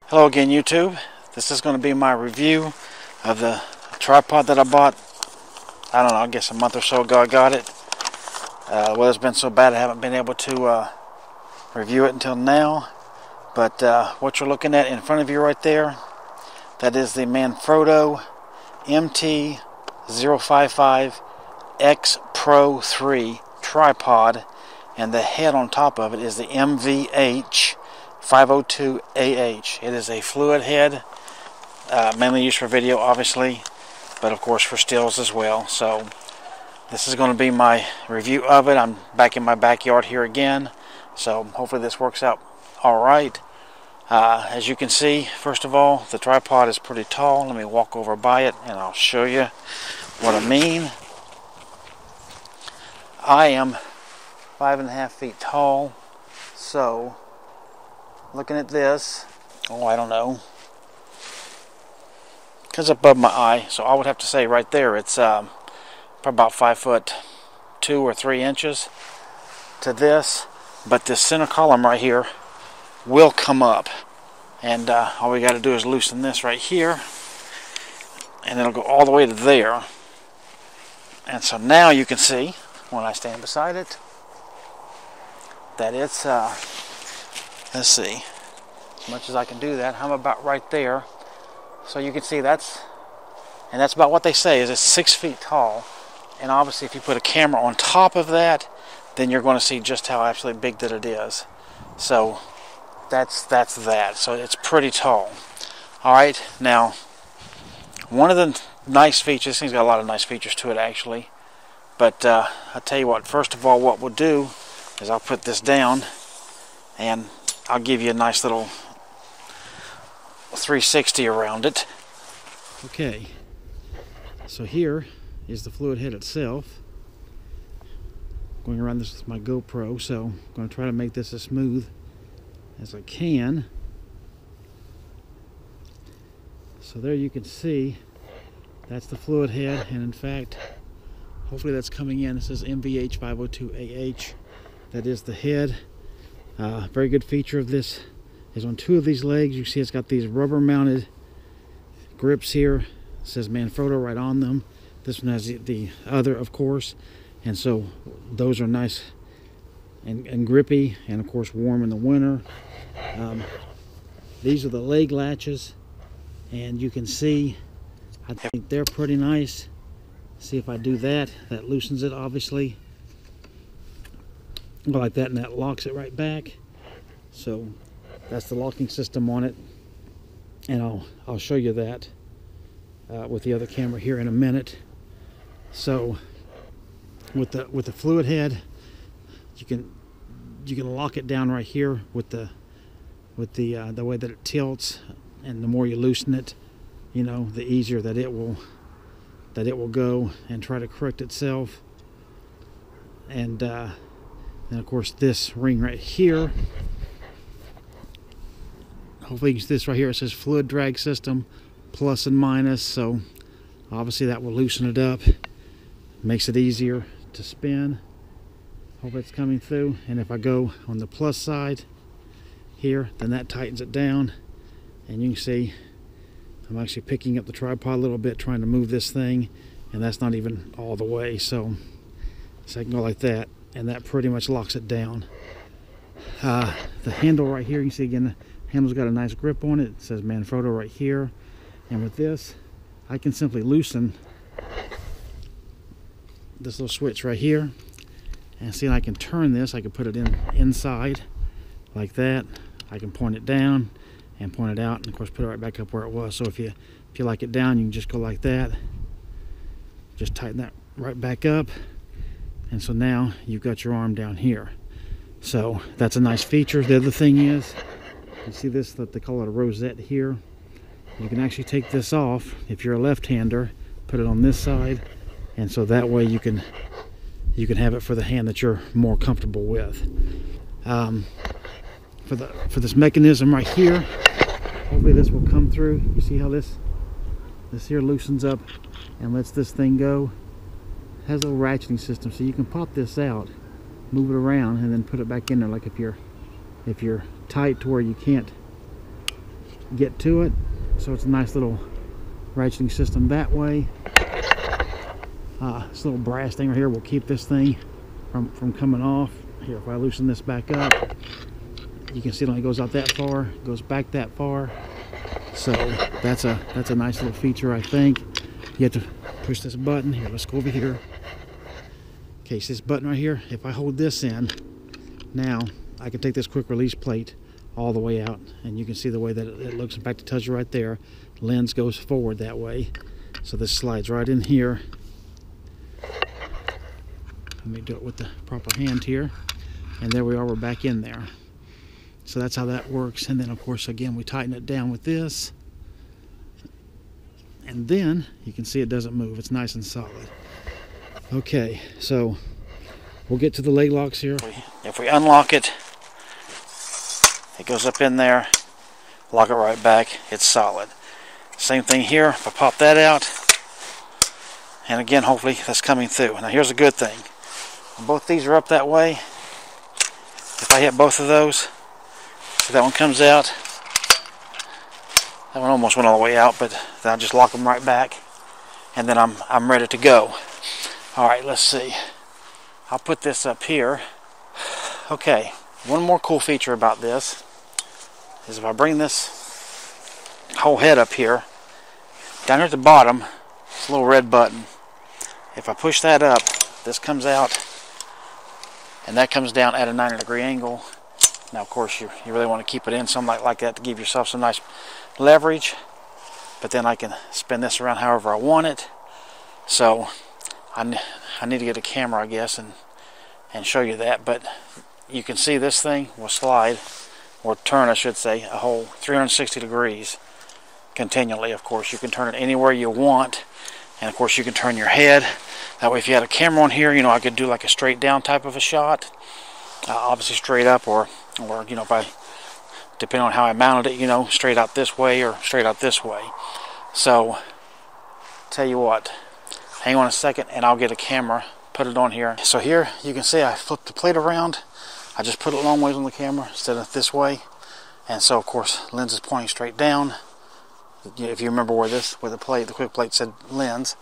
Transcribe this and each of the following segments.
Hello again, YouTube. This is going to be my review of the tripod that I bought. I don't know, I guess a month or so ago I got it. The weather's been so bad I haven't been able to review it until now. But what you're looking at in front of you right there, that is the Manfrotto MT055XPro3 tripod, and the head on top of it is the MVH502AH. It is a fluid head, mainly used for video, obviously, but of course for stills as well. So this is going to be my review of it. I'm back in my backyard here again, so hopefully this works out all right. As you can see, first of all, the tripod is pretty tall. Let me walk over by it and I'll show you what I mean. I am 5.5 feet tall, so looking at this, I don't know, because above my eye, so I would have to say right there it's probably about 5'2" or 3 inches to this, but this center column right here will come up, and all we got to do is loosen this right here and it'll go all the way to there. And so now you can see when I stand beside it that it's let's see, as much as I can do that, I'm about right there, so you can see that's about what they say is it's 6 feet tall. And obviously if you put a camera on top of that, then you're going to see just how absolutely big that it is. So that's that. So it's pretty tall. Alright, now one of the nice features, this thing's got a lot of nice features to it actually, but I'll tell you what, first of all, what we'll do is I'll put this down and I'll give you a nice little 360 around it. Okay, so here is the fluid head itself. Going around this with my GoPro, so I'm going to try to make this as smooth as I can. So there you can see that's the fluid head, and in fact hopefully that's coming in. It says MVH502AH. That is the head. Very good feature of this is on 2 of these legs you see it's got these rubber mounted grips here. It says Manfrotto right on them. This one has the other, of course, and so those are nice and grippy, and of course warm in the winter. These are the leg latches, and you can see I think they're pretty nice. See if I do that, that loosens it obviously. Go like that, and that locks it right back. So that's the locking system on it, and I'll show you that with the other camera here in a minute. So with the fluid head, you can lock it down right here with the way that it tilts, and the more you loosen it, you know, the easier that it will go and try to correct itself. And of course this ring right here, hopefully you can see this right here, it says fluid drag system plus and minus, so obviously that will loosen it up, makes it easier to spin. Hope it's coming through. And if I go on the plus side here, then that tightens it down, and you can see I'm actually picking up the tripod a little bit trying to move this thing, and that's not even all the way, so I can go like that, and that pretty much locks it down. The handle right here, you can see again the handle's got a nice grip on it. It says Manfrotto right here, and with this I can simply loosen this little switch right here, and see, I can turn this. I can put it inside like that. I can point it down and point it out, and of course put it right back up where it was. So if you like it down, you can just go like that, just tighten that right back up, and so now you've got your arm down here. So that's a nice feature. The other thing is, you see this, that they call it a rosette here. You can actually take this off if you're a left-hander, put it on this side, and so that way you can have it for the hand that you're more comfortable with. For this mechanism right here, hopefully this will come through. You see how this here loosens up and lets this thing go. It has a little ratcheting system, so you can pop this out, move it around, and then put it back in there. Like if you're tight to where you can't get to it. So it's a nice little ratcheting system that way. This little brass thing right here will keep this thing from coming off. Here, if I loosen this back up, you can see it only goes out that far, goes back that far. So that's a nice little feature, I think. You have to push this button. Here, let's go over here. Okay, so this button right here, if I hold this in, now I can take this quick release plate all the way out, and you can see the way that it looks. In fact, it touches right there. Lens goes forward that way. So this slides right in here. Let me do it with the proper hand here. And there we are, we're back in there. So that's how that works. And then of course, again, we tighten it down with this. And then you can see it doesn't move. It's nice and solid. Okay, so we'll get to the leg locks here. If we unlock it, it goes up in there, lock it right back, it's solid. Same thing here, if I pop that out, and again, hopefully that's coming through. Now here's a good thing. Both these are up that way. If I hit both of those, see that one comes out. That one almost went all the way out, but then I just lock them right back, and then I'm ready to go. Alright, let's see. I'll put this up here. Okay, one more cool feature about this is if I bring this whole head up here, down here at the bottom, it's a little red button. If I push that up, this comes out, and that comes down at a 90-degree angle. Now, of course, you really want to keep it in something like that to give yourself some nice leverage, but then I can spin this around however I want it. So I need to get a camera, I guess, and show you that. But you can see this thing will slide, or turn, I should say, a whole 360 degrees continually. Of course, you can turn it anywhere you want, and of course you can turn your head. That way, if you had a camera on here, you know, I could do like a straight down type of a shot, obviously straight up, or you know, if I, depending on how I mounted it, you know, straight out this way or straight out this way. So tell you what, hang on a second and I'll get a camera, put it on here. So here you can see I flipped the plate around. I just put it long ways on the camera instead of this way, and so of course lens is pointing straight down. If you remember where the quick plate said lens,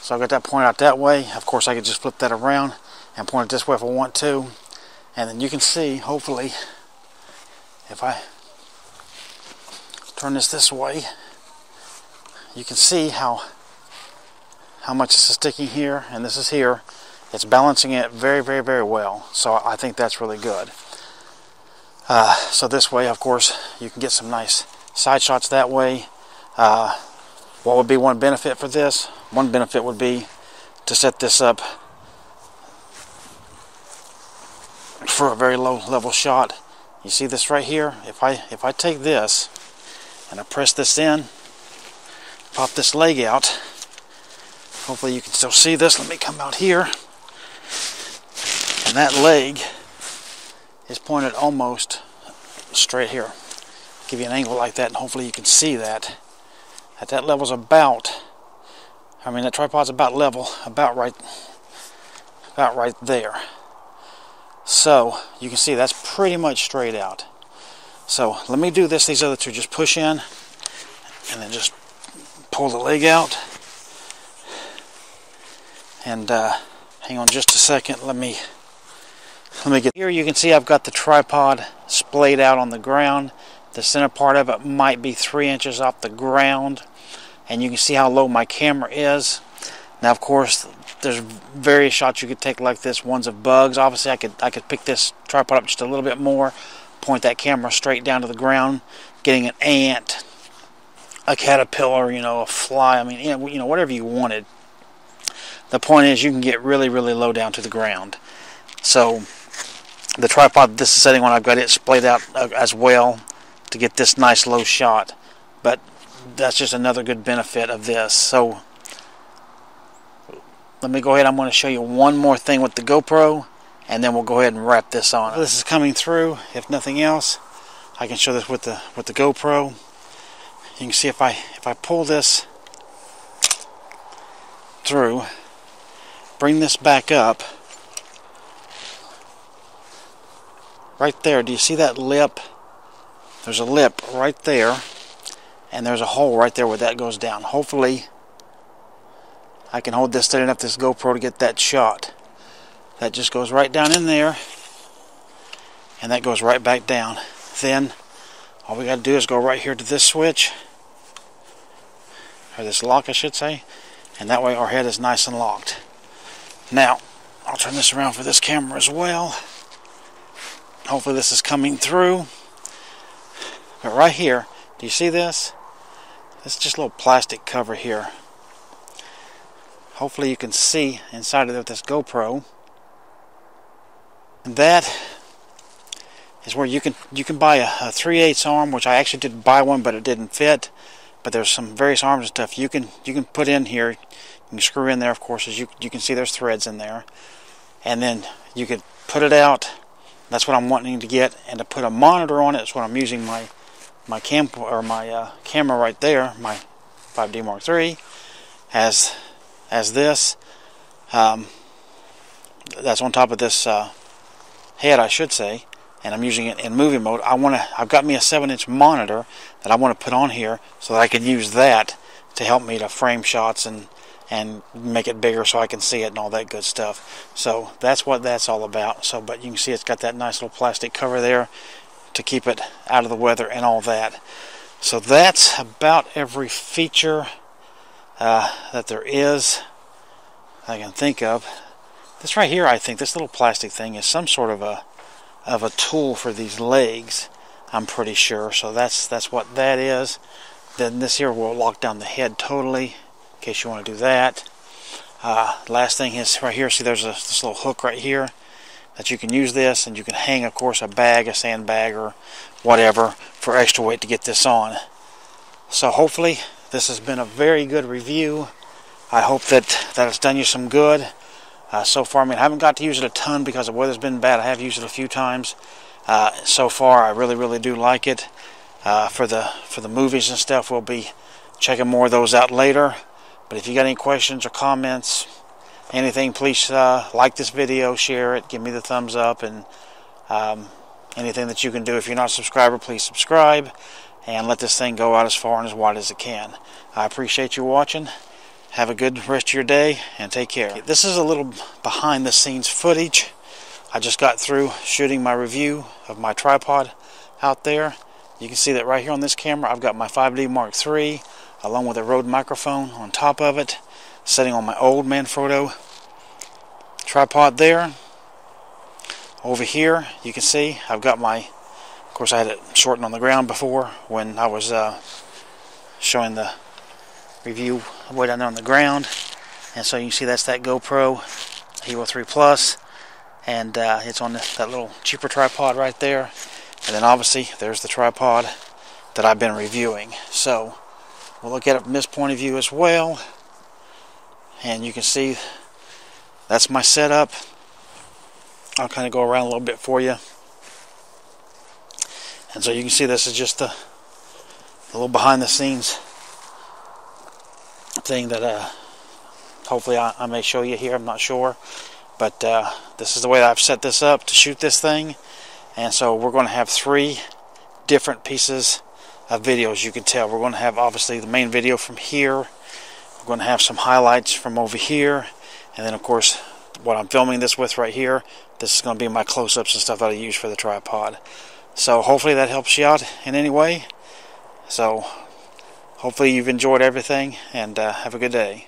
so I got that pointed out that way. Of course I could just flip that around and point it this way if I want to, and then you can see, hopefully, if I turn this way, you can see how much this is sticking here and this is here. It's balancing it very, very, very well. So I think that's really good. So this way, of course, you can get some nice side shots that way. What would be one benefit for this? One benefit would be to set this up for a very low level shot. You see this right here? If I take this and I press this in, pop this leg out, hopefully you can still see this. Let me come out here, and that leg is pointed almost straight here. Give you an angle like that, and hopefully you can see that. At that level's about, I mean, that tripod's about level, about right there. So you can see that's pretty much straight out. So let me do these other two. Just push in and then just pull the leg out. And hang on just a second. Let me get here. You can see I've got the tripod splayed out on the ground. The center part of it might be 3 inches off the ground, and you can see how low my camera is. Now, of course, there's various shots you could take like this. Ones of bugs. Obviously, I could pick this tripod up just a little bit more, point that camera straight down to the ground, getting an ant, a caterpillar, you know, a fly. I mean, you know, whatever you wanted. The point is, you can get really, really low down to the ground. So the tripod this is setting on, I've got it splayed out as well to get this nice low shot. But that's just another good benefit of this. So let me go ahead. I'm going to show you one more thing with the GoPro, and then we'll go ahead and wrap this on. This is coming through. If nothing else, I can show this with the GoPro. You can see if I pull this through, bring this back up, right there. Do you see that lip? There's a lip right there. and there's a hole right there where that goes down. Hopefully I can hold this steady enough, this GoPro, to get that shot. That just goes right down in there, and that goes right back down. Then all we got to do is go right here to this switch, or this lock I should say, and that way our head is nice and locked. Now I'll turn this around for this camera as well. Hopefully this is coming through. But right here, do you see this? It's just a little plastic cover here. Hopefully you can see inside of this GoPro. And that is where you can buy a 3/8 arm, which I actually did buy one, but it didn't fit. But there's some various arms and stuff you can put in here. You can screw in there, of course, as you can see there's threads in there. And then you could put it out. That's what I'm wanting to get, and to put a monitor on it is what I'm using my camera right there, my 5D Mark III, as this. That's on top of this head, I should say, and I'm using it in movie mode. I've got me a 7-inch monitor that I want to put on here so that I can use that to help me to frame shots and make it bigger so I can see it and all that good stuff. So that's what that's all about. So, but you can see it's got that nice little plastic cover there to keep it out of the weather and all that. So that's about every feature that there is I can think of. This right here, I think this little plastic thing is some sort of a tool for these legs, I'm pretty sure. So that's what that is. Then this here will lock down the head totally, in case you want to do that. Last thing is right here, see there's this little hook right here that you can use this, and you can hang, of course, a bag, a sandbag or whatever for extra weight to get this on. So hopefully this has been a very good review. I hope that it's done you some good. So far, I mean, I haven't got to use it a ton because the weather's been bad. I have used it a few times. So far, I really do like it. For the movies and stuff, we'll be checking more of those out later. But if you got any questions or comments, anything, please like this video, share it, give me the thumbs up, and anything that you can do. If you're not a subscriber, please subscribe and let this thing go out as far and as wide as it can. I appreciate you watching. Have a good rest of your day and take care. This is a little behind the scenes footage. I just got through shooting my review of my tripod out there. You can see that right here on this camera I've got my 5D Mark III along with a Rode microphone on top of it, sitting on my old Manfrotto tripod there. Over here you can see I've got my, of course I had it shortened on the ground before when I was showing the review way down there on the ground, and so you can see that's that GoPro Hero 3 Plus, and it's on that little cheaper tripod right there. And then obviously there's the tripod that I've been reviewing. So we'll look at it from this point of view as well, and you can see that's my setup. I'll kind of go around a little bit for you, and so you can see this is just a little behind the scenes thing that hopefully I may show you here. I'm not sure, but this is the way I've set this up to shoot this thing. And so we're going to have 3 different pieces of videos. You can tell we're going to have obviously the main video from here, we're going to have some highlights from over here, and then of course what I'm filming this with right here, this is going to be my close-ups and stuff that I use for the tripod. So hopefully that helps you out in any way. So hopefully you've enjoyed everything, and have a good day.